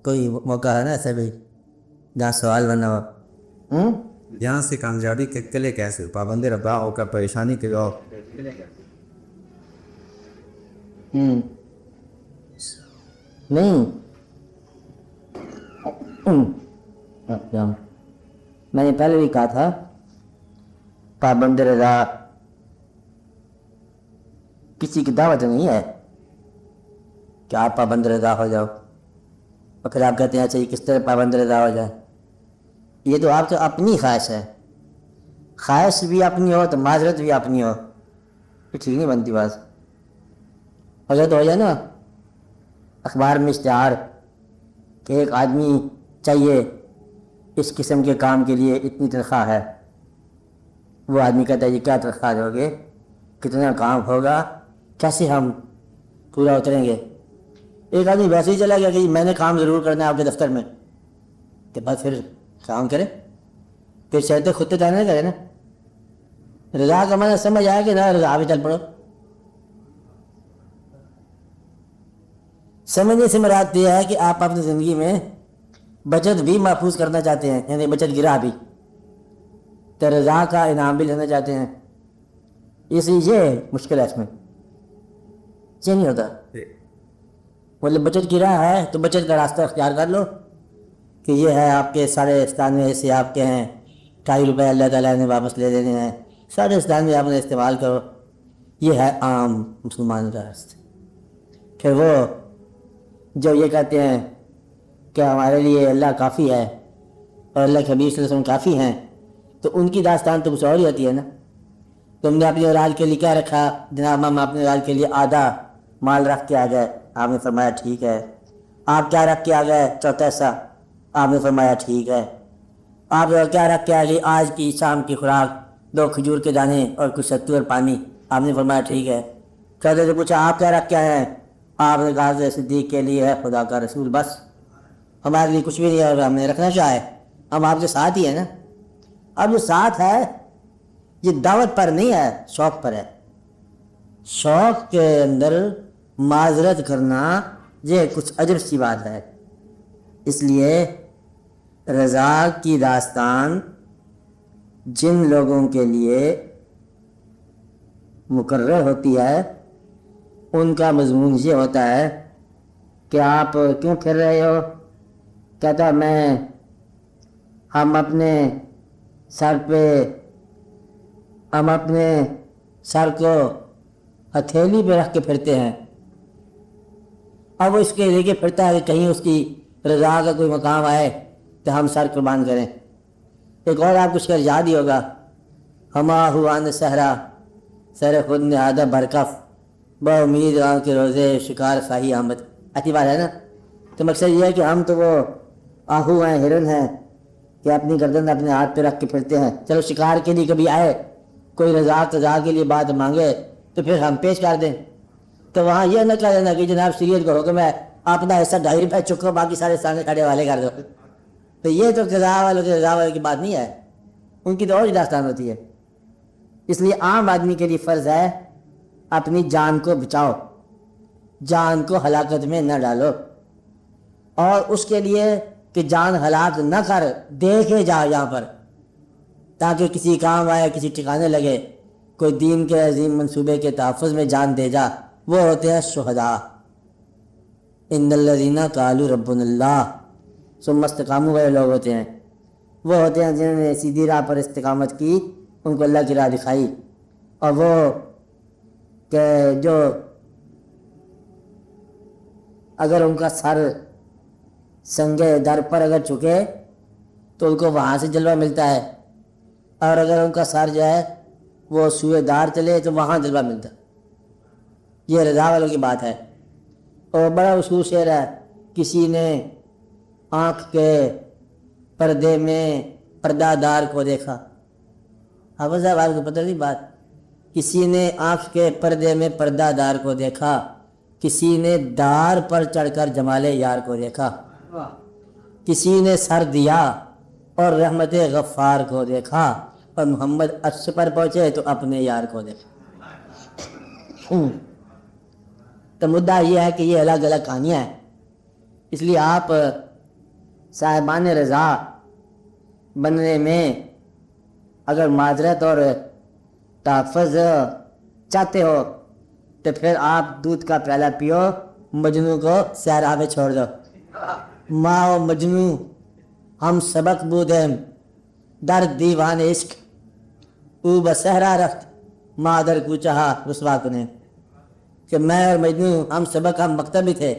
کوئی موقع ہے نا ایسا بھی جہاں سوال بنا ہو؟ یہاں سے کامیابی کے لیے کیسے پابند ربا ہو کر پریشانی کے ہو؟ نہیں اچھا، میں نے پہلے بھی کہا تھا پابند رضا کسی کی دعوت نہیں ہے کہ آپ پابند رضا ہو جاؤ اور پھر آپ کہتے ہیں اچھا یہ کس طرح پابند رضا ہو جائے. یہ تو آپ تو اپنی خواہش ہے، خواہش بھی اپنی ہو تو معذرت بھی اپنی ہو تو ٹھیک نہیں بنتی بات. اگر تو ہو جائے نا اخبار میں اشتہار کہ ایک آدمی چاہیے اس قسم کے کام کے لیے اتنی تنخواہ ہے، وہ آدمی کہتا ہے یہ کیا تنخواہ دو گے، کتنا کام ہوگا، کیسے ہم پورا اتریں گے. ایک آدمی ویسے ہی چلا گیا کہ میں نے کام ضرور کرنا ہے آپ کے دفتر میں، کہ بس پھر کام کرے، پھر شاید خود تو نہ کرے نا. رضا کا معنی سمجھ آیا کہ نہ رضا بھی چل پڑو. سمجھنے سے مراد یہ ہے کہ آپ اپنی زندگی میں بچت بھی محفوظ کرنا چاہتے ہیں، یعنی بچت گرا بھی، تو رضا کا انعام بھی لینا چاہتے ہیں. اس لیے یہ مشکل ہے، اس میں یہ نہیں ہوتا. مطلب بچت گرا ہے تو بچت کا راستہ اختیار کر لو کہ یہ ہے آپ کے سارے استان میں سے آپ کے ہیں 2.5 روپے اللہ تعالیٰ نے واپس لے دینے ہیں، سارے استان میں آپ نے استعمال کرو. یہ ہے عام مسلمان کا راستہ. پھر وہ جو یہ کہتے ہیں کہ ہمارے لیے اللہ کافی ہے اور اللہ کے حبیب صلی اللہ علیہ وسلم کافی ہیں، تو ان کی داستان تو کچھ اور ہی ہوتی ہے نا. تم نے اپنی اولاد کے لیے کیا رکھا؟ جناب ہم اپنے اولاد کے لیے آدھا مال رکھ کے آ گئے، آپ نے فرمایا ٹھیک ہے. آپ کیا رکھ کے آ گئے؟ چوتھا حصہ، آپ نے فرمایا ٹھیک ہے. آپ کیا رکھ کے آ گئی؟ آج کی شام کی خوراک 2 کھجور کے دانے اور کچھ ستو اور پانی، آپ نے فرمایا ٹھیک ہے. چوتھے سے پوچھا آپ کیا رکھ کے آئے ہیں؟ آپ نے کہا کہ صدیق کے لیے ہے خدا کا رسول، بس ہمارے لیے کچھ بھی نہیں ہے اور ہم نے رکھنا چاہے. ہم آپ کے ساتھ ہی ہیں نا. اب جو ساتھ ہے یہ دعوت پر نہیں ہے، شوق پر ہے. شوق کے اندر معذرت کرنا یہ کچھ اجر سی بات ہے. اس لیے رضا کی داستان جن لوگوں کے لیے مقرر ہوتی ہے ان کا مضمون یہ ہوتا ہے کہ آپ کیوں پھر رہے ہو؟ کہتا ہم اپنے سر کو ہتھیلی پہ رکھ کے پھرتے ہیں. اب وہ اس کے لے کے پھرتا ہے کہ کہیں اس کی رضا کا کوئی مقام آئے تو ہم سر قربان کریں. ایک اور آپ کو شعر یاد ہی ہوگا، ہما ہوان صحرا سر خود نے آدھا برکف با امید کے روزے شکار خواہی آمد. اچھی بات ہے نا. تو مقصد یہ ہے کہ ہم تو وہ آہو ہیں، ہرن ہیں کہ اپنی گردن اپنے ہاتھ پہ رکھ کے پھرتے ہیں. چلو شکار کے لیے کبھی آئے کوئی رضا کے لیے بات مانگے تو پھر ہم پیش کر دیں. تو وہاں یہ نہ کہہ دینا کہ جناب شریعت کا حکم ہے اپنا حصہ 2.5 روپے چکو باقی سارے سامنے کھڑے والے کر دو. تو یہ تو رضا والوں کی بات نہیں ہے، ان کی تو اور ہی داستان ہوتی ہے. اس لیے عام آدمی کے لیے فرض ہے اپنی جان کو بچاؤ، جان کو ہلاکت میں نہ ڈالو، اور اس کے لیے کہ جان ہلاک نہ کر دیکھے جا یہاں پر تاکہ کسی کام آئے، کسی ٹھکانے لگے، کوئی دین کے عظیم منصوبے کے تحفظ میں جان دے جا. وہ ہوتے ہیں شہداء. ان الذین قالوا ربنا اللہ ثم استقاموا والے لوگ ہوتے ہیں، وہ ہوتے ہیں جنہوں نے سیدھی راہ پر استقامت کی، ان کو اللہ کی راہ دکھائی. اور وہ کہ جو اگر ان کا سر سنگے در پر اگر چکے تو ان کو وہاں سے جلوہ ملتا ہے، اور اگر ان کا سر جو ہے وہ سوئے دار چلے تو وہاں جلوہ ملتا ہے. یہ رضا والوں کی بات ہے. اور بڑا اصول شعر ہے، کسی نے آنکھ کے پردے میں پردہ دار کو دیکھا. حافظ صاحب آپ کو پتہ نہیں بات؟ کسی نے آنکھ کے پردے میں پردہ دار کو دیکھا، کسی نے دار پر چڑھ کر جمال یار کو دیکھا، کسی نے سر دیا اور رحمت غفار کو دیکھا، اور محمد عرش پر پہنچے تو اپنے یار کو دیکھا. تو مدعا یہ ہے کہ یہ الگ الگ کہانیاں ہیں. اس لیے آپ صاحبان رضا بننے میں اگر معذرت اور تحفظ چاہتے ہو تو پھر آپ دودھ کا پیالہ پیو، مجنو کو صحرا میں چھوڑ دو. ماں و مجنو ہم سبق بودیم در دیوان عشق، او بصحرا رفت مادر کو چاہا رسوا کنے. کہ میں اور مجنو ہم سبق ہم مکتب تھے،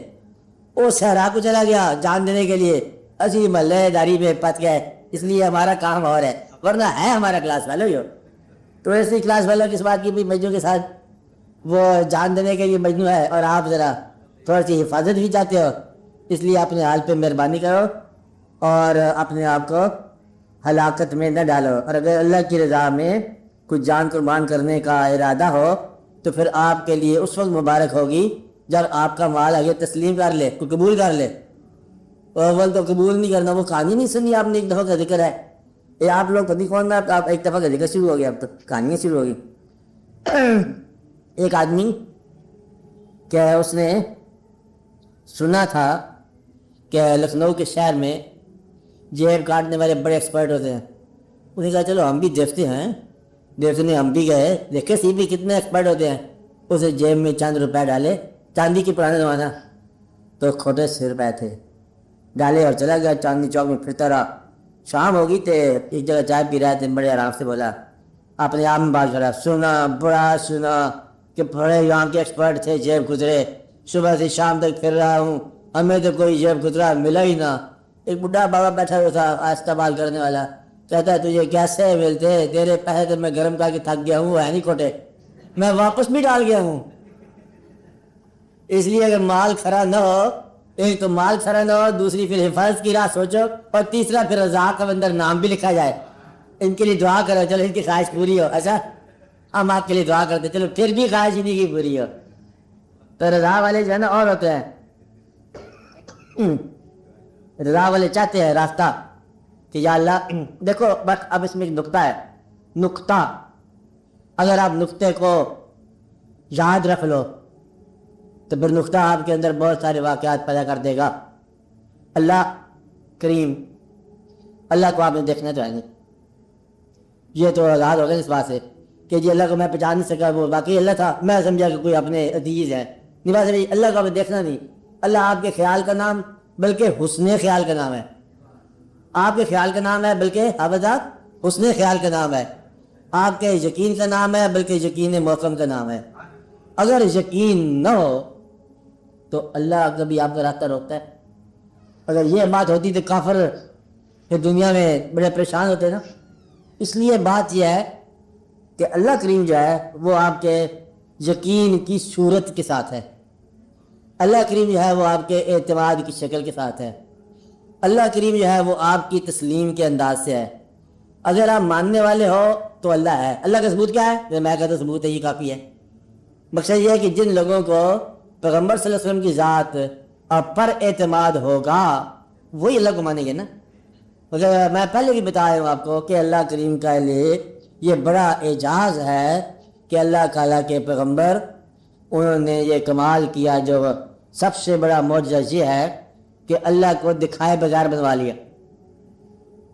وہ صحرا کو چلا گیا جان دینے کے لیے، اسی محلے داری میں پت گئے، اس لیے ہمارا کام اور ہے، ورنہ ہے ہمارا کلاس والو ہو. تو ایسی کلاس والوں کس بات کی بھی مجنو کے ساتھ وہ جان دینے کے لیے مجنو ہے، اور آپ ذرا تھوڑی سی حفاظت بھی چاہتے ہو، اس لیے اپنے حال پہ مہربانی کرو اور اپنے آپ کو ہلاکت میں نہ ڈالو. اور اگر اللہ کی رضا میں کچھ جان قربان کرنے کا ارادہ ہو تو پھر آپ کے لیے اس وقت مبارک ہوگی جب آپ کا مال آگے تسلیم کر لے، کوئی قبول کر لے. اول تو قبول نہیں کرنا، وہ کہانی نہیں سنی آپ نے، ایک دفعہ کا ذکر ہے یہ آپ لوگ کبھی کون نا، آپ ایک دفعہ کا ذکر شروع ہو گیا، اب تو کہانیاں شروع ہو گئی. ایک آدمی کہ اس نے سنا تھا کہ لکھنؤ کے شہر میں جیب کاٹنے والے بڑے ایکسپرٹ ہوتے ہیں. انہوں نے کہا چلو ہم بھی دیکھتے ہیں. دیکھنے ہم بھی گئے، دیکھے سی بھی کتنے ایکسپرٹ ہوتے ہیں. اسے جیب میں چند روپے ڈالے، چاندی کی پرانے زمانہ تو کھوٹے 100 روپے تھے، ڈالے اور چلا گیا چاندنی چوک میں پھرتا رہا. شام ہوگی تو ایک جگہ چائے پی رہے تھے، بڑے آرام سے بولا، اپنے آپ میں بات کرا، سنا بڑا سنا کہ بڑے یہاں کے ایکسپرٹ تھے، جیب گزرے، صبح سے شام تک پھر رہا ہوں، ہمیں تو کوئی جیب گزرا ملا ہی نہ. ایک بڈھا بابا بیٹھا ہوا تھا آہستہ بال کرنے والا، کہتا ہے تجھے کیسے ملتے، تیرے پیسے تو میں گرم کر کے تھک گیا ہوں، ہے نہیں کھوٹے، میں واپس بھی ڈال گیا ہوں. اس لیے اگر مال کھڑا نہ ہو، ایک تو مال کھڑا نہ ہو، دوسری پھر حفاظت کی راہ سوچو، اور تیسرا پھر رزاق کا اندر نام بھی لکھا جائے. ان کے لیے دعا کرو، چلو ان کی خواہش پوری ہو. اچھا ہم آپ کے لیے دعا کرتے، چلو پھر بھی خواہش انہیں کی پوری ہو. تو رضا والے جو ہے نا اور ہوتے ہیں، رضا والے چاہتے ہیں راستہ کہ یا اللہ دیکھو. بس اب اس میں ایک نقطہ ہے، نقطہ اگر آپ نقطے کو یاد رکھ لو تو پھر نقطہ آپ کے اندر بہت سارے واقعات پیدا کر دے گا. اللہ کریم، اللہ کو آپ نے دیکھنا چاہیں گے، یہ تو آزاد ہو گئے اس بات سے کہ جی اللہ کو میں پہچان نہیں سکا، وہ واقعی اللہ تھا، میں سمجھا کہ کوئی اپنے عزیز ہے. نہیں بات ہے، اللہ کو آپ نے دیکھنا نہیں. اللہ آپ کے خیال کا نام بلکہ حسن خیال کا نام ہے. آپ کے خیال کا نام ہے بلکہ حافظات حسن خیال کا نام ہے. آپ کے یقین کا نام ہے بلکہ یقین محکم کا نام ہے. اگر یقین نہ ہو تو اللہ کبھی آپ کا راستہ روکتا ہے. اگر یہ بات ہوتی تو کافر پھر دنیا میں بڑے پریشان ہوتے نا. اس لیے بات یہ ہے کہ اللہ کریم جو ہے وہ آپ کے یقین کی صورت کے ساتھ ہے. اللہ کریم جو ہے وہ آپ کے اعتماد کی شکل کے ساتھ ہے. اللہ کریم جو ہے وہ آپ کی تسلیم کے انداز سے ہے. اگر آپ ماننے والے ہو تو اللہ ہے. اللہ کا ثبوت کیا ہے؟ میں کہتا ہوں ثبوت ہے یہ کافی ہے. مقصد یہ ہے کہ جن لوگوں کو پیغمبر صلی اللہ علیہ وسلم کی ذات پر اعتماد ہوگا وہی اللہ کو مانیں گے نا. مگر میں پہلے بھی بتایا ہوں آپ کو کہ اللہ کریم کا لیے یہ بڑا اعجاز ہے کہ اللہ تعالیٰ کے پیغمبر انہوں نے یہ کمال کیا. جو سب سے بڑا معجزہ یہ ہے کہ اللہ کو دکھائے بغیر بنوا لیا.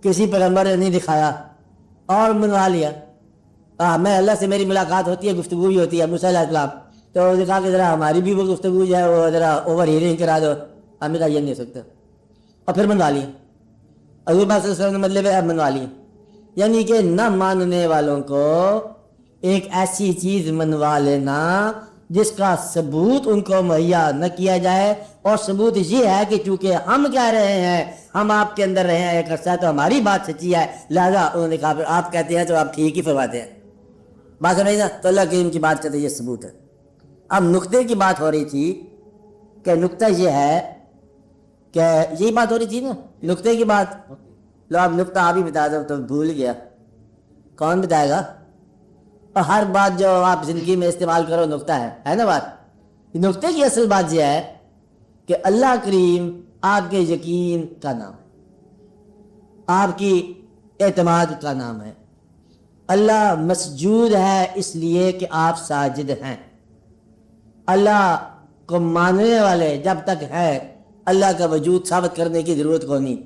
کسی پیغمبر نے نہیں دکھایا اور بنوا لیا. میں اللہ سے میری ملاقات ہوتی ہے، گفتگو بھی ہوتی ہے، موسیٰ علیہ السلام، تو اس نے کہا کہ ذرا ہماری بھی وہ گفتگو جو ہے وہ ذرا اوور ہیئرنگ کرا دو. ہم نے کہا یہ نہیں ہو سکتا، اور پھر بنوا لیا. حضور صلی اللہ علیہ وسلم نے مطلب ہے بنوا لیا. یعنی کہ نہ ماننے والوں کو ایک ایسی چیز منوا لینا جس کا ثبوت ان کو مہیا نہ کیا جائے. اور ثبوت یہ ہے کہ چونکہ ہم کہہ رہے ہیں، ہم آپ کے اندر رہے ہیں ایک عرصہ، تو ہماری بات سچی ہے، لہذا انہوں نے کہا پھر آپ کہتے ہیں تو آپ ٹھیک ہی فرماتے ہیں. بات سمجھ نا؟ تو اللہ کریم کی بات کرتے ہیں، یہ ثبوت ہے. اب نقطے کی بات ہو رہی تھی کہ نقطہ یہ ہے کہ یہی بات ہو رہی تھی نا، نقطے کی بات. لو اب نقطہ آپ ہی بتا دو تو بھول گیا، کون بتائے گا؟ اور ہر بات جو آپ زندگی میں استعمال کرو نقطہ ہے نا بات. نقطے کی اصل بات یہ ہے کہ اللہ کریم آپ کے یقین کا نام ہے، آپ کی اعتماد کا نام ہے. اللہ مسجود ہے اس لیے کہ آپ ساجد ہیں. اللہ کو ماننے والے جب تک ہے اللہ کا وجود ثابت کرنے کی ضرورت کو نہیں.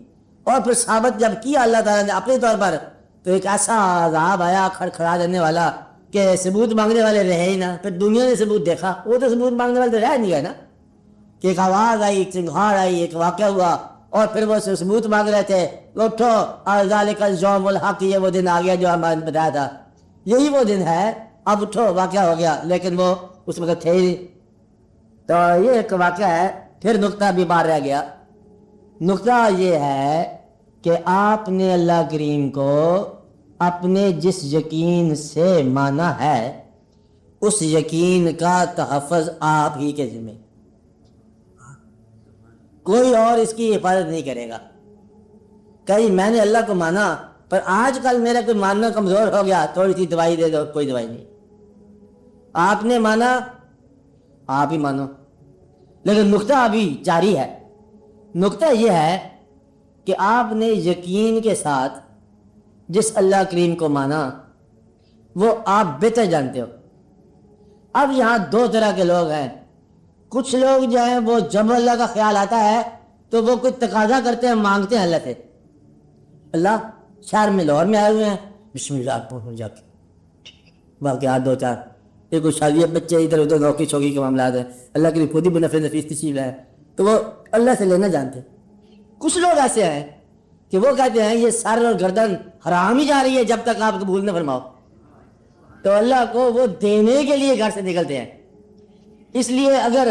اور پھر ثابت جب کیا اللہ تعالیٰ نے اپنے طور پر تو ایک ایسا عذاب آیا کھڑکھڑا دینے والا کہ ثبوت مانگنے والے رہے ہی نہ. پھر دنیا نے ثبوت دیکھا, وہ تو ثبوت مانگنے والے تو رہ نہیں گئے نا, کہ ایک آواز آئی, ایک چنگھاڑ آئی, ایک واقعہ ہوا, اور پھر وہ ثبوت مانگ رہے تھے, اٹھو ذالک اليوم الحق, یہ وہ دن آ گیا جو ہم نے بتایا تھا, یہی وہ دن ہے, اب اٹھو, واقعہ ہو گیا. لیکن وہ اس وقت تھے ہی نہیں. تو یہ ایک واقعہ ہے. پھر نقطہ بھی باہر رہ گیا. نقطہ یہ ہے کہ آپ نے اللہ کریم کو اپنے جس یقین سے مانا ہے اس یقین کا تحفظ آپ ہی کے ذمہ, کوئی اور اس کی حفاظت نہیں کرے گا. کہیں میں نے اللہ کو مانا پر آج کل میرا کوئی ماننا کمزور ہو گیا, تھوڑی سی دوائی دے دو, کوئی دوائی نہیں. آپ نے مانا, آپ ہی مانو. لیکن نقطہ ابھی جاری ہے. نقطہ یہ ہے کہ آپ نے یقین کے ساتھ جس اللہ کریم کو مانا وہ آپ بہتر جانتے ہو. اب یہاں دو طرح کے لوگ ہیں. کچھ لوگ جو ہیں وہ جب اللہ کا خیال آتا ہے تو وہ کوئی تقاضا کرتے ہیں, مانگتے ہیں اللہ سے, اللہ شہر میں لاہور میں آئے ہوئے ہیں, بسم اللہ پہنچ جا کے واقعات دو چار, ایک شادی بچے ادھر ادھر نوکری چوکی کے معاملات ہیں, اللہ کے لیے خود ہی بنفع نفیس تشریف ہے, تو وہ اللہ سے لینا جانتے ہیں. کچھ لوگ ایسے ہیں کہ وہ کہتے ہیں یہ سر اور گردن حرام ہی جا رہی ہے جب تک آپ قبول نہ فرماؤ, تو اللہ کو وہ دینے کے لیے گھر سے نکلتے ہیں. اس لیے اگر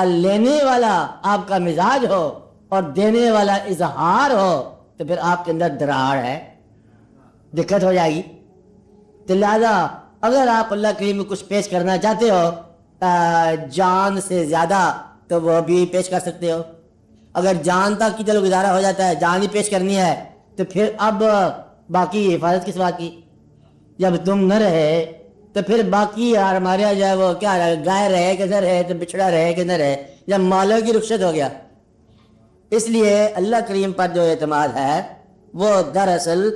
لینے والا آپ کا مزاج ہو اور دینے والا اظہار ہو تو پھر آپ کے اندر دراڑ ہے, دقت ہو جائے گی. تو لہٰذا اگر آپ اللہ کریم میں کچھ پیش کرنا چاہتے ہو جان سے زیادہ تو وہ بھی پیش کر سکتے ہو. اگر جان تک کی چلو گزارا ہو جاتا ہے, جان ہی پیش کرنی ہے, تو پھر اب باقی حفاظت کس بات کی. جب تم نہ رہے تو پھر باقی ہمارے یہاں جو ہے وہ کیا رہے, گائے رہے کہ نہ رہے, تو بچھڑا رہے کہ نہ رہے, جب مالوں کی رخصت ہو گیا. اس لیے اللہ کریم پر جو اعتماد ہے وہ دراصل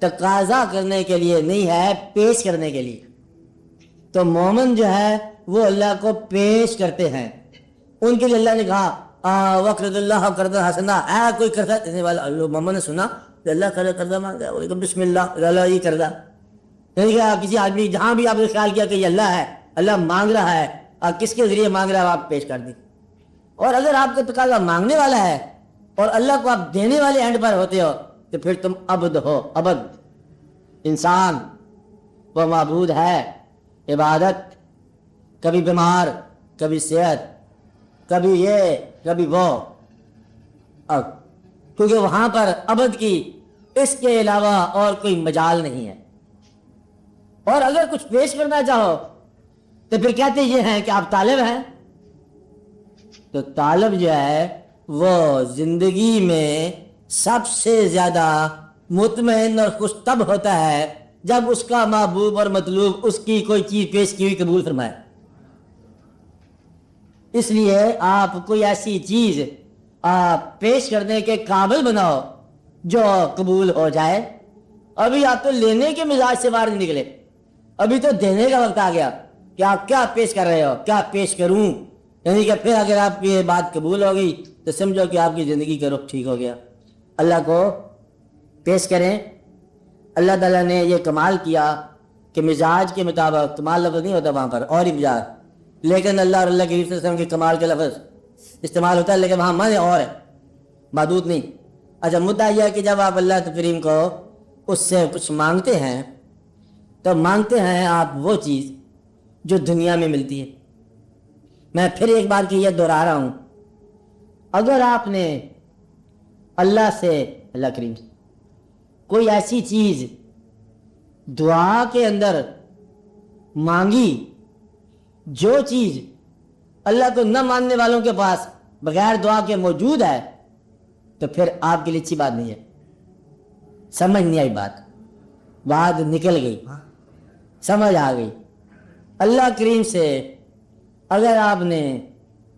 تقاضا کرنے کے لیے نہیں ہے, پیش کرنے کے لیے. تو مومن جو ہے وہ اللہ کو پیش کرتے ہیں. ان کے لیے اللہ نے کہا وقرض اللہ قرضا حسنا, کوئی قرضہ دینے والا, اللہ مومن نے سنا کہ اللہ قرضہ مانگا ہے, بسم اللہ اللہ یہ قرضہ, یعنی کہ کسی آدمی جہاں بھی آپ نے خیال کیا کہ یہ اللہ ہے, اللہ مانگ رہا ہے, کس کے ذریعے مانگ رہا ہے آپ پیش کر دیں. اور اگر آپ کا تقاضا مانگنے والا ہے اور اللہ کو آپ دینے والے اینڈ پر ہوتے ہو تو پھر تم عبد ہو. عبد انسان وہ معبود ہے, عبادت, کبھی بیمار, کبھی صحت, کبھی یہ کبھی وہ, کیونکہ وہاں پر عبد کی اس کے علاوہ اور کوئی مجال نہیں ہے. اور اگر کچھ پیش کرنا چاہو تو پھر کہتے یہ ہیں کہ آپ طالب ہیں. تو طالب جو ہے وہ زندگی میں سب سے زیادہ مطمئن اور خوش تب ہوتا ہے جب اس کا محبوب اور مطلوب اس کی کوئی چیز پیش کی ہوئی قبول فرمائے. اس لیے آپ کوئی ایسی چیز آپ پیش کرنے کے قابل بناؤ جو قبول ہو جائے. ابھی آپ تو لینے کے مزاج سے باہر نہیں نکلے, ابھی تو دینے کا وقت آ گیا کہ آپ کیا پیش کر رہے ہو, کیا پیش کروں. یعنی کہ پھر اگر آپ کی یہ بات قبول ہو گئی تو سمجھو کہ آپ کی زندگی کا رخ ٹھیک ہو گیا. اللہ کو پیش کریں. اللہ تعالیٰ نے یہ کمال کیا کہ مزاج کے مطابق, کمال لفظ نہیں ہوتا وہاں پر, اور ہی مزاج, لیکن اللہ اور اللہ کے رسول صلی اللہ علیہ وسلم کے کمال کے لفظ استعمال ہوتا ہے, لیکن وہاں معنی اور ہے, محدود نہیں. اچھا مدعا یہ ہے کہ جب آپ اللہ کریم کو اس سے کچھ مانگتے ہیں تو مانگتے ہیں آپ وہ چیز جو دنیا میں ملتی ہے. میں پھر ایک بار کی یہ دہرا رہا ہوں, اگر آپ نے اللہ سے, اللہ کریم سے کوئی ایسی چیز دعا کے اندر مانگی جو چیز اللہ کو نہ ماننے والوں کے پاس بغیر دعا کے موجود ہے, تو پھر آپ کے لیے اچھی بات نہیں ہے. سمجھ نہیں آئی بات نکل گئی, سمجھ آ گئی. اللہ کریم سے اگر آپ نے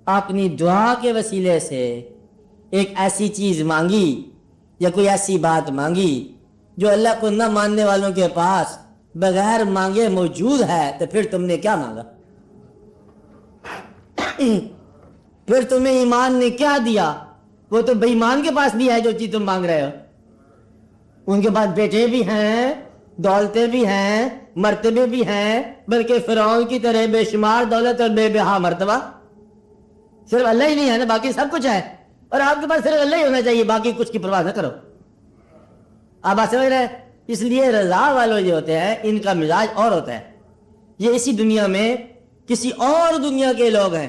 اپنی دعا کے وسیلے سے ایک ایسی چیز مانگی یا کوئی ایسی بات مانگی جو اللہ کو نہ ماننے والوں کے پاس بغیر مانگے موجود ہے, تو پھر تم نے کیا مانگا؟ پھر تمہیں ایمان نے کیا دیا؟ وہ تو بے ایمان کے پاس بھی ہے جو چیز تم مانگ رہے ہو. ان کے پاس بیٹے بھی ہیں، دولتیں بھی ہیں، مرتبے بھی ہیں، بلکہ فرعون کی طرح بے شمار دولت اور بے بہا مرتبہ. صرف اللہ ہی نہیں ہے نا، باقی سب کچھ ہے. اور آپ کے پاس صرف اللہ ہی ہونا چاہیے، باقی کچھ کی پرواہ نہ کرو. آپ بات سمجھ رہے ہیں؟ اس لیے رضا والے جو ہوتے ہیں ان کا مزاج اور ہوتا ہے. یہ اسی دنیا میں کسی اور دنیا کے لوگ ہیں،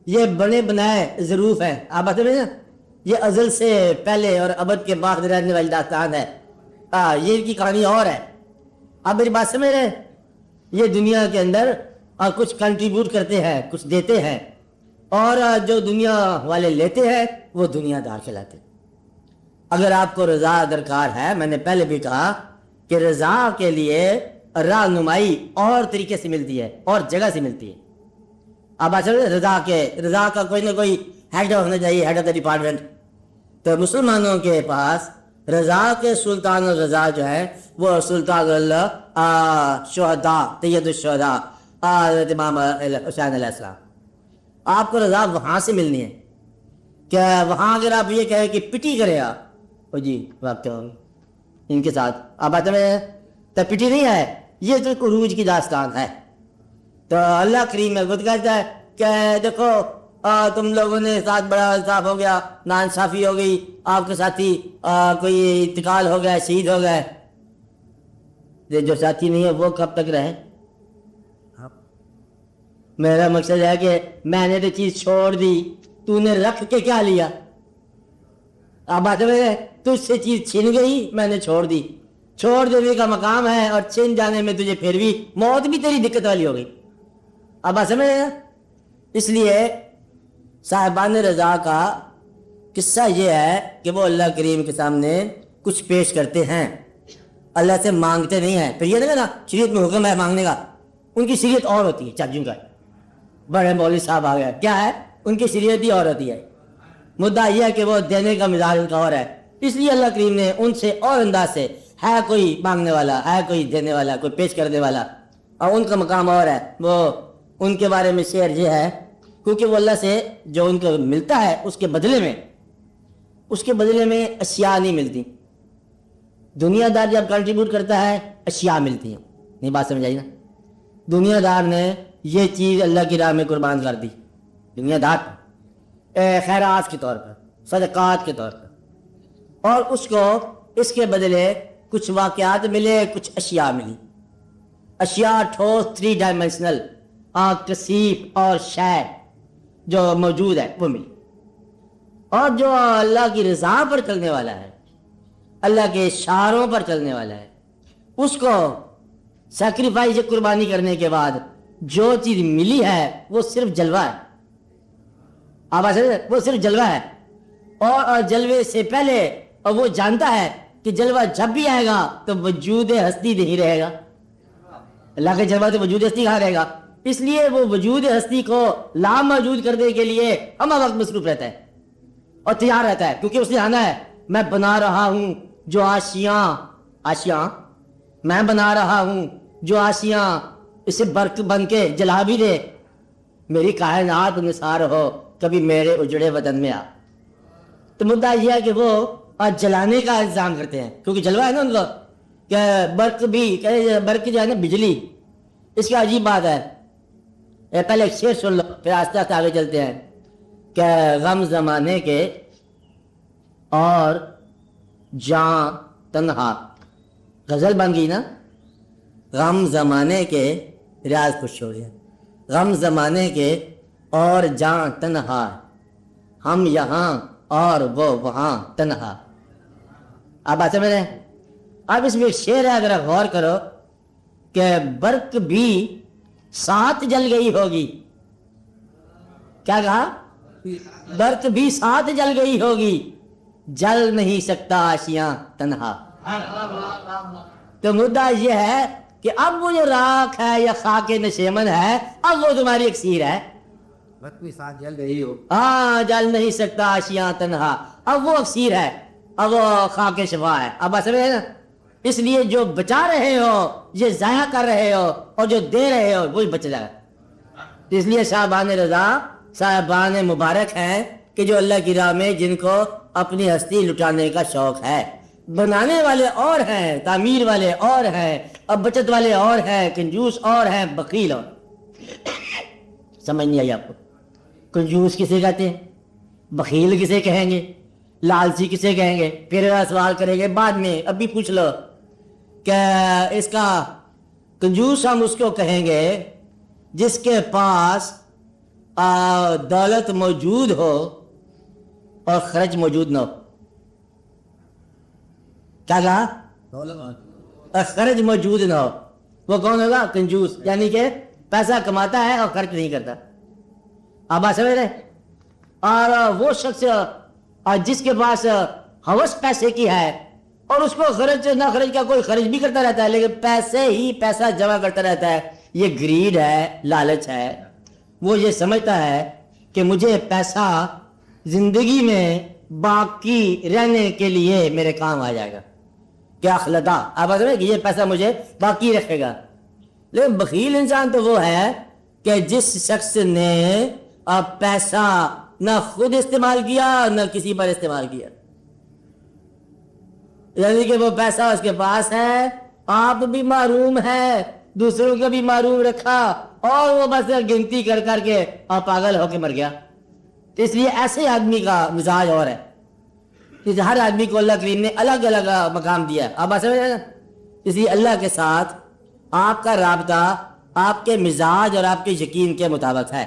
یہ بنے بنائے ظروف ہیں. آپ بات سمجھ رہے ہیں؟ یہ ازل سے پہلے اور ابد کے بعد رہنے والی داستان ہے. یہ ان کی کہانی اور ہے. آپ میری بات سمجھ رہے ہیں؟ یہ دنیا کے اندر کچھ کنٹریبیوٹ کرتے ہیں، کچھ دیتے ہیں، اور جو دنیا والے لیتے ہیں وہ دنیا دار کہلاتے ہیں. اگر آپ کو رضا درکار ہے، میں نے پہلے بھی کہا کہ رضا کے لیے رہنمائی اور طریقے سے ملتی ہے اور جگہ سے ملتی ہے. آپ بات سمجھ رضا کا کوئی نہ کوئی ہیڈ ہونا چاہیے، ہیڈ آف دا ڈپارٹمنٹ. تو مسلمانوں کے پاس رضا کے سلطان الرضا جو ہے وہ سلطان اللہ شہداء سید الشہداء حضرت امام حسین علیہ السلام. آپ کو رضا وہاں سے ملنی ہے. کیا وہاں اگر آپ یہ کہیں کہ پٹی کرے آپ جی واقع ان کے ساتھ، آپ بات میں تو پٹی نہیں ہے، یہ تو عروج کی داستان ہے. تو اللہ کریم میں خود کہتا ہے کہ دیکھو تم لوگوں نے ساتھ بڑا انصاف ہو گیا، ناانصافی ہو گئی، آپ کے ساتھی کوئی انتقال ہو گیا، شہید ہو گئے. جو ساتھی نہیں ہے وہ کب تک رہے؟ میرا مقصد ہے کہ میں نے تو چیز چھوڑ دی، تو نے رکھ کے کیا لیا؟ آپ بات میں تجھ سے چیز چھن گئی، میں نے چھوڑ دی. چھوڑ دینے کا مقام ہے اور چھن جانے میں تجھے پھر بھی موت بھی تیری دقت والی ہو گئی. آپ بات سمجھ رہے ہیں؟ اس لیے صاحبان رضا کا قصہ یہ ہے کہ وہ اللہ کریم کے سامنے کچھ پیش کرتے ہیں، اللہ سے مانگتے نہیں ہیں. پھر یہ نہیں نا شریعت میں حکم ہے مانگنے کا، ان کی شریعت اور ہوتی ہے. چاچوں کا بڑے مولوی صاحب آ گئے، کیا ہے ان کی شریعت ہی اور ہوتی ہے. مدعا یہ ہے کہ وہ دینے کا مزاج ان کا اور ہے. اس لیے اللہ کریم نے ان سے اور انداز سے، ہے کوئی مانگنے والا، ہے کوئی دینے والا، کوئی پیش کرنے والا، اور ان کا مقام اور ہے. وہ ان کے بارے میں شعر یہ ہے کیونکہ وہ اللہ سے جو ان کو ملتا ہے اس کے بدلے میں اشیاء نہیں ملتی. دنیا دار جب کنٹریبیوٹ کرتا ہے اشیاء ملتی ہیں. نہیں بات سمجھ آئی نا؟ دنیا دار نے یہ چیز اللہ کی راہ میں قربان کر دی، دنیا دار خیرات کے طور پر، صدقات کے طور پر، اور اس کو اس کے بدلے کچھ واقعات ملے، کچھ اشیاء ملی. اشیاء ٹھوس 3 ڈائمینشنل کثیف اور شے جو موجود ہے وہ ملی. اور جو اللہ کی رضا پر چلنے والا ہے، اللہ کے اشاروں پر چلنے والا ہے، اس کو سیکریفائز قربانی کرنے کے بعد جو چیز ملی ہے وہ صرف جلوہ ہے. آپ وہ صرف جلوہ ہے، اور جلوے سے پہلے اور وہ جانتا ہے کہ جلوہ جب بھی آئے گا تو وجود ہستی نہیں رہے گا. اللہ کا جلوہ تو وجود ہستی کہاں رہے گا؟ اس لیے وہ وجود ہستی کو لاموجود کرنے کے لیے ہمہ وقت مصروف رہتا ہے اور تیار رہتا ہے، کیونکہ اس نے آنا ہے میں بنا رہا ہوں جو آشیاں میں بنا رہا ہوں جو آشیاں اسے برق بن کے جلا بھی دے، میری کائنات نثار ہو کبھی میرے اجڑے وطن میں آ. تو مدعا یہ ہے کہ وہ جلانے کا انتظام کرتے ہیں، کیونکہ جلوہ ہے نا ان کو کہ برق جو ہے نا بجلی. اس کی عجیب بات ہے، پہلے ایک شعر سن لو پھر آہستہ آہستہ آگے چلتے ہیں کہ غم زمانے کے اور جاں تنہا، غزل بن گئی نا. غم زمانے کے ریاض خوش ہو گیا، غم زمانے کے اور جاں تنہا، ہم یہاں اور وہ وہاں تنہا. آپ بات سمجھ رہے ہیں؟ اب اس میں ایک شعر ہے، اگر غور کرو کہ برق بھی ساتھ جل گئی ہوگی. کیا کہا؟ برق بھی ساتھ جل گئی ہوگی، جل نہیں سکتا آشیاں تنہا. تو مدعا یہ ہے کہ اب وہ جو راکھ ہے یا خاک نشیمن ہے، اب وہ تمہاری اکسیر ہے. برق بھی ساتھ جل رہی ہو، ہاں جل نہیں سکتا آشیاں تنہا، اب وہ اکسیر ہے، اب وہ خاک شفا ہے. اب بات سمجھ نا؟ اس لیے جو بچا رہے ہو یہ ضائع کر رہے ہو، اور جو دے رہے ہو وہی بچ جائے. اس لیے صاحبان رضا صاحبان مبارک ہیں کہ جو اللہ کی راہ میں جن کو اپنی ہستی لٹانے کا شوق ہے، بنانے والے اور ہیں، تعمیر والے اور ہیں، اب بچت والے اور ہیں، کنجوس اور ہیں، بخیل اور۔ سمجھ نہیں آئی آپ کو؟ کنجوس کسے کہتے ہیں، بخیل کسے کہیں گے، لالچی کسے کہیں گے؟ پھر سوال کریں گے بعد میں، ابھی پوچھ لو کہ اس کا کنجوس ہم اس کو کہیں گے جس کے پاس دولت موجود ہو اور خرچ موجود نہ ہو۔ کیا کہا؟ اور خرچ موجود نہ ہو، وہ کون ہوگا؟ کنجوس، یعنی کہ پیسہ کماتا ہے اور خرچ نہیں کرتا۔ آپ بات سمجھ رہے؟ اور وہ شخص جس کے پاس ہوس پیسے کی ہے اور اس کو خرچ نہ خرچ کا، کوئی خرچ بھی کرتا رہتا ہے لیکن پیسے ہی پیسہ جمع کرتا رہتا ہے، یہ گریڈ ہے، لالچ ہے۔ وہ یہ سمجھتا ہے کہ مجھے پیسہ زندگی میں باقی رہنے کے لیے میرے کام آ جائے گا، کیا خلدا آپ بات کہ یہ پیسہ مجھے باقی رکھے گا۔ لیکن بخیل انسان تو وہ ہے کہ جس شخص نے پیسہ نہ خود استعمال کیا نہ کسی پر استعمال کیا، یعنی کہ وہ پیسہ اس کے پاس ہے، آپ بھی محروم ہے، دوسروں کو بھی محروم رکھا، اور وہ بس گنتی کر کر کے اور پاگل ہو کے مر گیا۔ اس لیے ایسے آدمی کا مزاج اور ہے، ہر آدمی کو اللہ کریم نے الگ الگ مقام دیا ہے۔ آپ بات سمجھ رہے ہیں؟ اس لیے اللہ کے ساتھ آپ کا رابطہ آپ کے مزاج اور آپ کے یقین کے مطابق ہے۔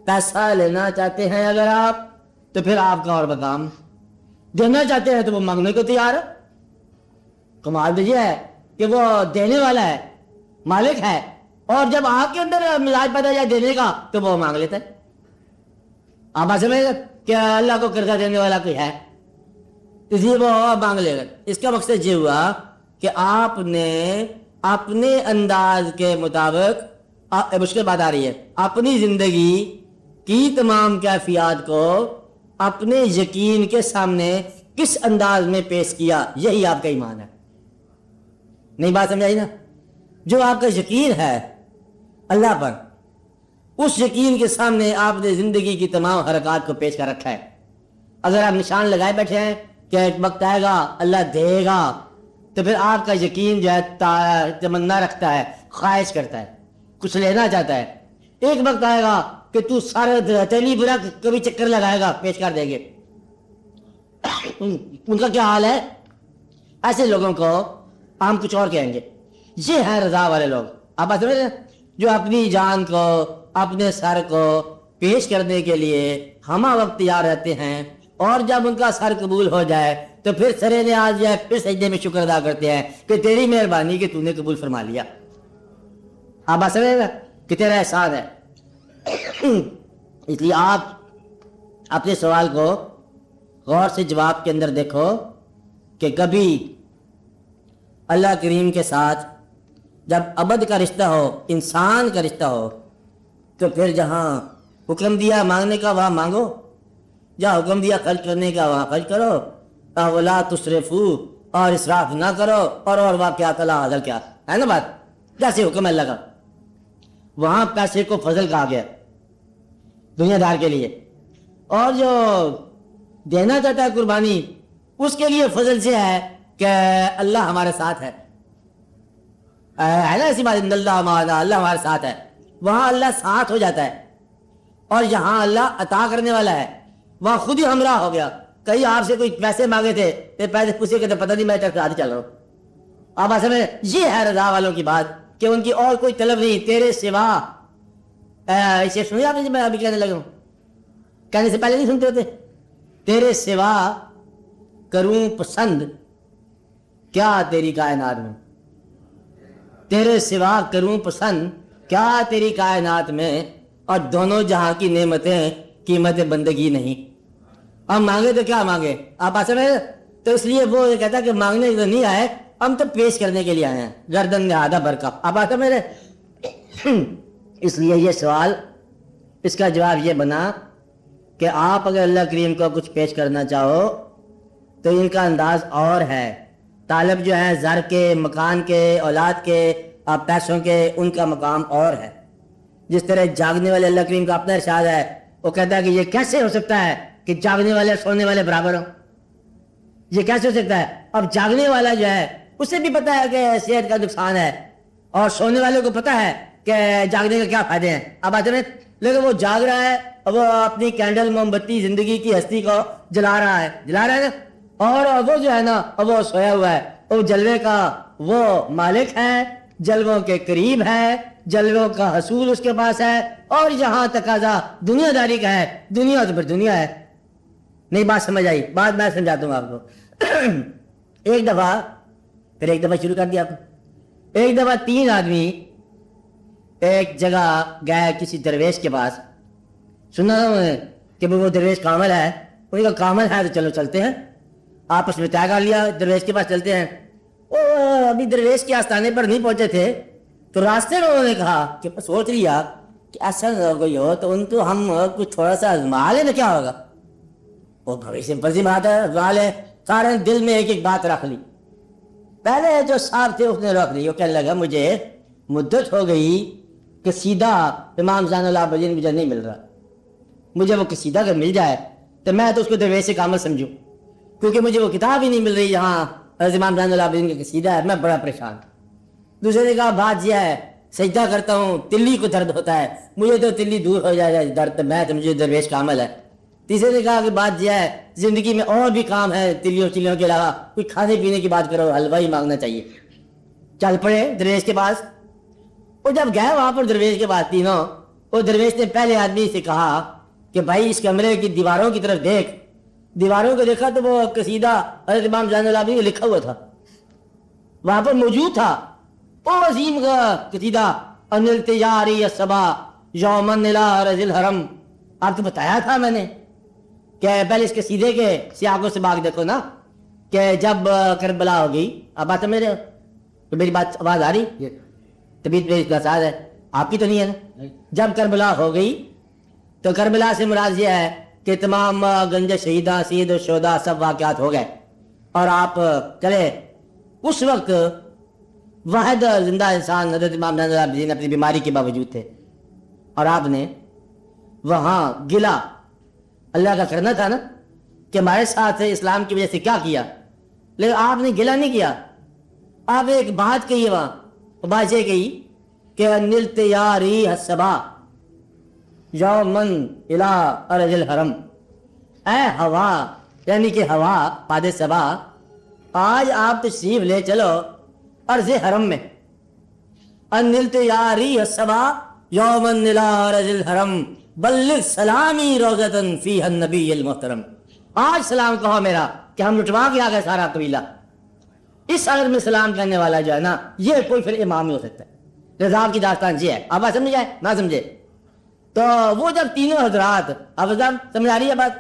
پیسہ لینا چاہتے ہیں اگر آپ تو پھر آپ کا اور مقام، دینا چاہتے ہیں تو وہ مانگنے کو تیار ہے۔ کمال تو یہ ہے کہ وہ دینے والا ہے، مالک ہے، اور جب آپ کے اندر مزاج پیدا جائے دینے کا تو وہ مانگ لیتا ہے۔ آپ بات سمجھ کہ اللہ کو قرضہ دینے والا کوئی ہے، اس لیے وہ مانگ لے گا۔ اس کا مقصد یہ ہوا کہ آپ نے اپنے انداز کے مطابق، مشکل بات آ رہی ہے، اپنی زندگی کی تمام کیفیات کو اپنے یقین کے سامنے کس انداز میں پیش کیا، یہی آپ کا ایمان ہے۔ نہیں بات سمجھ آئی نا؟ جو آپ کا یقین ہے اللہ پر، اس یقین کے سامنے آپ نے زندگی کی تمام حرکات کو پیش کر رکھا ہے۔ اگر آپ نشان لگائے بیٹھے ہیں کہ ایک وقت آئے گا اللہ دے گا، تو پھر آپ کا یقین جو ہے تمنا رکھتا ہے، خواہش کرتا ہے، کچھ لینا چاہتا ہے۔ ایک وقت آئے گا کہ تو سارے تیلی برا کبھی چکر لگائے گا، پیش کر دیں گے۔ ان کا کیا حال ہے؟ ایسے لوگوں کو ہم کچھ اور کہیں گے، یہ ہے رضا والے لوگ۔ آپ بات سمجھ رہے ہیں؟ جو اپنی جان کو، اپنے سر کو پیش کرنے کے لیے ہمہ وقت تیار رہتے ہیں، اور جب ان کا سر قبول ہو جائے تو پھر سرے نیاز جائے، پھر سجدے میں شکر ادا کرتے ہیں کہ تیری مہربانی کہ تو نے قبول فرما لیا۔ آپ بات سمجھ رہے کہ تیرا احسان ہے۔ اس لیے آپ اپنے سوال کو غور سے جواب کے اندر دیکھو کہ کبھی اللہ کریم کے ساتھ جب ابد کا رشتہ ہو، انسان کا رشتہ ہو، تو پھر جہاں حکم دیا مانگنے کا وہاں مانگو، جہاں حکم دیا خرچ کرنے کا وہاں خرچ کرو، ولا تسرفو، اور اسراف نہ کرو، اور واقعات اللہ حاضر کیا ہے نا بات، جیسے حکم اللہ کا، وہاں پیسے کو فضل کہا گیا دنیا دار کے لیے، اور جو دینا چاہتا ہے قربانی اس کے لیے فضل سے ہے کہ اللہ ہمارے ساتھ ہے نا، ایسی بات ان اللہ معنا، اللہ ہمارے ساتھ ہے، وہاں اللہ ساتھ ہو جاتا ہے، اور یہاں اللہ عطا کرنے والا ہے، وہاں خود ہی ہمراہ ہو گیا۔ کئی آپ سے کوئی پیسے مانگے تھے، پیسے پوچھے کہ پتہ نہیں میں چکر چل رہا ہوں۔ آپ ایسے میں یہ ہے رضا والوں کی بات کہ ان کی اور کوئی طلب نہیں تیرے سوا۔ اسے سنی آپ نے؟ میں ابھی کہنے لگا ہوں، کہنے سے پہلے نہیں سنتے ہوتے؟ تیرے سوا کروں پسند کیا تیری کائنات میں، تیرے سوا کروں پسند کیا تیری کائنات میں، اور دونوں جہاں کی نعمتیں قیمت بندگی نہیں۔ ہم مانگے تو کیا مانگے؟ آپ ایسے میں تو اس لیے وہ یہ کہتا ہے کہ مانگنے تو نہیں آئے، ہم تو پیش کرنے کے لیے آئے ہیں، گردن نے آدھا برکا۔ آپ ایسے میرے اس لیے یہ سوال، اس کا جواب یہ بنا کہ آپ اگر اللہ کریم کو کچھ پیش کرنا چاہو تو ان کا انداز اور ہے۔ طالب جو ہیں زر کے، مکان کے، اولاد کے، پیسوں کے، ان کا مقام اور ہے۔ جس طرح جاگنے والے اللہ کریم کا اپنا ارشاد ہے، وہ کہتا ہے کہ یہ کیسے ہو سکتا ہے کہ جاگنے والے سونے والے برابر ہوں؟ یہ کیسے ہو سکتا ہے؟ اب جاگنے والا جو ہے اسے بھی پتا ہے کہ صحت کا نقصان ہے، اور سونے والے کو پتا ہے کہ جاگنے کے کیا فائدے ہیں. اب آتے ہیں لیکن وہ جاگ رہا ہے، وہ اپنی کینڈل موم بتی زندگی کی ہستی کو جلا رہا ہے نا، اور وہ جو ہے نا وہ سویا ہوا ہے. وہ جلوے کا وہ مالک ہے، جلووں کے قریب ہے، جلووں کا حصول اس کے پاس ہے، اور جہاں تقاضا دنیا داری کا ہے، دنیا تو پھر دنیا ہے. نہیں بات سمجھ آئی؟ بات میں سمجھاتا ہوں آپ کو. ایک دفعہ شروع کر دیا آپ نے. ایک دفعہ 3 آدمی ایک جگہ گئے کسی درویش کے پاس. سنا کہ وہ درویش کامل ہے. انہوں نے کہا کامل ہے تو چلو چلتے ہیں. آپس میں طے کر لیا درویش کے پاس چلتے ہیں. وہ ابھی درویش کے آستانے پر نہیں پہنچے تھے تو راستے میں انہوں نے کہا کہ سوچ لیا کہ ایسا کوئی ہو تو ان کو ہم کچھ تھوڑا سا آزما لیں نا، کیا ہوگا. وہ بڑی سمپل سی بات ہے، آزما لیں. سارے دل میں ایک ایک بات رکھ لی. پہلے جو صاحب تھے اس نے رکھ لی. وہ کہنے لگا مجھے مدت ہو گئی کہ سیدھا امام زین العابدین مجھے نہیں مل رہا. مجھے وہ قصیدہ اگر مل جائے تو میں تو اس کو درویش سے کامل سمجھوں، کیونکہ مجھے وہ کتاب ہی نہیں مل رہی جہاں امام زین العابدین کا قصیدہ ہے. میں بڑا پریشان. دوسرے نے کہا بات یہ ہے سجدہ کرتا ہوں تلی کو درد ہوتا ہے، مجھے تو تلی دور ہو جائے درد، میں تو مجھے درویش کامل ہے. تیسرے نے کہا کہ بات یہ ہے زندگی میں اور بھی کام ہے تلیوں کے علاوہ، کوئی کھانے پینے کی بات کرو، حلوہ ہی مانگنا چاہیے. چل پڑے درویش کے پاس. وہ جب گئے وہاں پر درویش کے پاس تینوں، وہ درویش نے پہلے آدمی سے کہا کہ بھائی اس کمرے کی دیواروں کی طرف دیکھ. دیواروں کو دیکھا تو وہ قصیدہ حضرت امام زین العابدین لکھا ہوا تھا، وہاں پر موجود تھا. وہ عظیم کا قصیدہ انل تجاری الصبا یومن الى رز الحرم. آپ کو بتایا تھا میں نے کہ پہلے اس قصیدے کے سیاق و سباق دیکھو نا، کہ جب کربلا ہو گئی. اب بات میرے میری بات آواز آ رہی؟ طبیعت میری ساز ہے، آپ کی تو نہیں ہے نا. جب کربلا ہو گئی تو کربلا سے مراد یہ ہے کہ تمام گنج شہیدہ سید و شہداء سب واقعات ہو گئے، اور آپ چلے. اس وقت واحد زندہ انسان حضرت امام زین العابدین اپنی بیماری کے باوجود تھے، اور آپ نے وہاں گلا اللہ کا کرنا تھا نا کہ ہمارے ساتھ اسلام کی وجہ سے کیا کیا، لیکن آپ نے گلا نہیں کیا. آپ ایک بات کہی وہاں، بات یہ کہی کہ نلت یاری حسبا یومن الى ارض الحرم. اے ہوا، یعنی کہ ہوا پاد صبا، آج آپ تشریف لے چلو ارض حرم میں. انلت یاری حسبا یومن الى ارض الحرم بلغ سلامی روزتن فیہ النبی المحترم. آج سلام کہو میرا کہ ہم لٹوا کے آ گئے سارا قبیلہ. اس حالت میں سلام کہنے والا جو ہے نا یہ کوئی پھر امام ہی ہو سکتا ہے. رضا کی داستان یہ ہے. آپ بات سمجھ جائے نہ سمجھے تو وہ جب تینوں حضرات، اب سمجھ آ رہی ہے بات،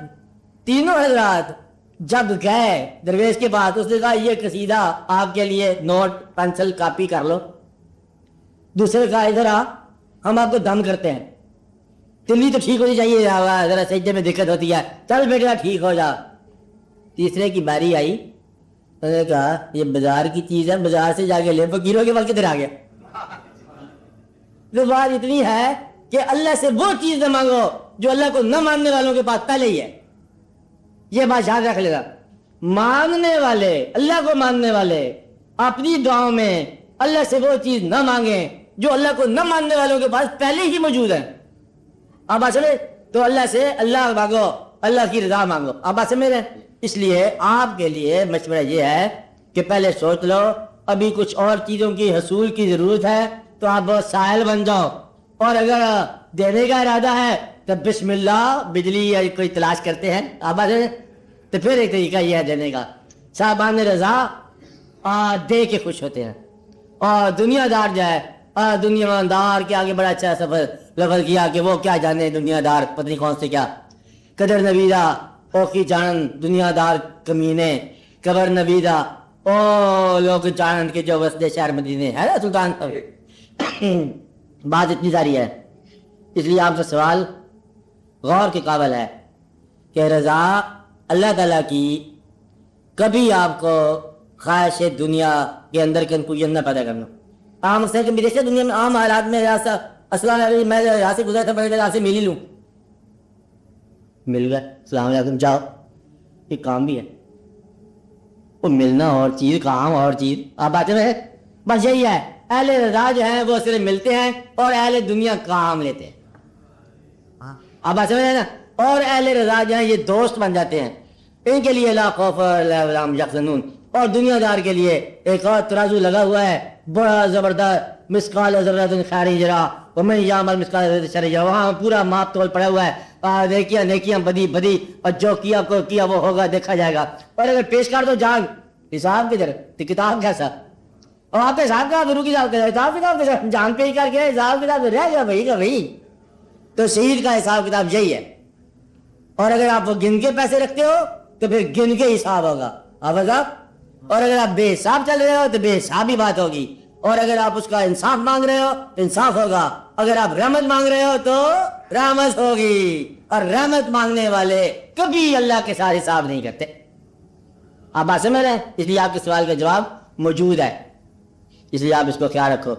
تینوں حضرات جب گئے درویش کے پاس، اس نے کہا یہ قصیدہ آپ کے لیے نوٹ پینسل کاپی کر لو. دوسرے کہا ادھر آ ہم آپ کو دم کرتے ہیں، تلی تو ٹھیک ہونی چاہیے، ذرا سجدے میں دقت ہوتی ہے، چل بیٹا ٹھیک ہو جا. تیسرے کی باری آئی، انہوں نے کہا یہ بازار کی چیز ہے، بازار سے جا کے لے. فقیروں کے وقت کدھر آ گیا؟ تو بات اتنی ہے کہ اللہ سے وہ چیز نہ مانگو جو اللہ کو نہ ماننے والوں کے پاس پہلے ہی ہے. یہ بات یاد رکھ لینا. مانگنے والے، اللہ کو ماننے والے اپنی دعاؤں میں اللہ سے وہ چیز نہ مانگیں جو اللہ کو نہ ماننے والوں کے پاس پہلے ہی موجود ہے. آپ بات سمجھے؟ تو اللہ سے اللہ مانگو، اللہ کی رضا مانگو. آپ بات سمجھ رہے ہیں؟ اس لیے آپ کے لیے مشورہ یہ ہے کہ پہلے سوچ لو، ابھی کچھ اور چیزوں کی حصول کی ضرورت ہے تو آپ بہت سائل بن جاؤ، اور اگر دینے کا ارادہ ہے تو بسم اللہ بجلی یا کوئی تلاش کرتے ہیں. آپ بات تو پھر ایک طریقہ یہ ہے دینے کا. صاحبان رضا دے کے خوش ہوتے ہیں، اور دنیا دار جو ہے، دنیا دار کے آگے بڑا اچھا سفر لفظ کیا کہ وہ کیا جانے دنیا دار پتہ نہیں کون سے کیا. قدر نویدہ اوکی جانن دنیا دار کمینے، قبر نویدہ او لوگ جانن کے جو وسط شہر مدینے ہے نا سلطان صاحب. بات اتنی ساری ہے، اس لیے آپ کا سوال غور کے قابل ہے کہ رضا اللہ تعالیٰ کی کبھی آپ کو خواہش دنیا کے اندر کنفیوژن نہ پیدا کرنا. عام سے کہ میرے سے دنیا میں عام حالات میں السلام علیکم، میں یہاں سے گزرا تھا، میں یہاں سے مل ہی لوں، مل گئے السلام علیکم جاؤ، یہ کام بھی ہے. وہ ملنا اور چیز، کام اور چیز. آپ باتیں میں بس یہی ہے، اہل رضا جو ہیں وہ صرف ملتے ہیں اور اہل دنیا کام لیتے ہیں. آپ بات سمجھ رہے ہیں نا. اور اہل رضا جو ہیں یہ دوست بن جاتے ہیں، ان کے لیے لا خوف ولا هم يحزنون. اور دنیا دار کے لیے ایک اور ترازو لگا ہوا ہے بڑا زبردست، مثقال ذرۃ خیر یرا ومن یعمل مثقال ذرۃ شر یرا. وہاں پورا ماپ تول پڑا ہوا ہے، نیکیاں نیکیاں، بدی بدی، اور جو کیا کو کیا وہ ہوگا، دیکھا جائے گا. اور اگر پیش کر دو جان حساب کی طرف تو کتاب کیسا، اور آپ کے حساب کا روکی صاحب کے حساب کتاب کے جان پہ ہی کر کے حساب کتاب رہ گیا وہی کا وہی. تو شہید کا حساب کتاب یہی ہے. اور اگر آپ وہ گن کے پیسے رکھتے ہو تو پھر گن کے حساب ہوگا آپ صاحب. اور اگر آپ بے حساب چل رہے ہو تو بے حساب ہی بات ہوگی. اور اگر آپ اس کا انصاف مانگ رہے ہو تو انصاف ہوگا. اگر آپ رحمت مانگ رہے ہو تو رحمت ہوگی. اور رحمت مانگنے والے کبھی اللہ کے ساتھ حساب نہیں کرتے. آپ بات سمجھ رہے ہیں؟ اس لیے آپ کے سوال کا جواب موجود ہے، اس لیے آپ اس کو خیال رکھو.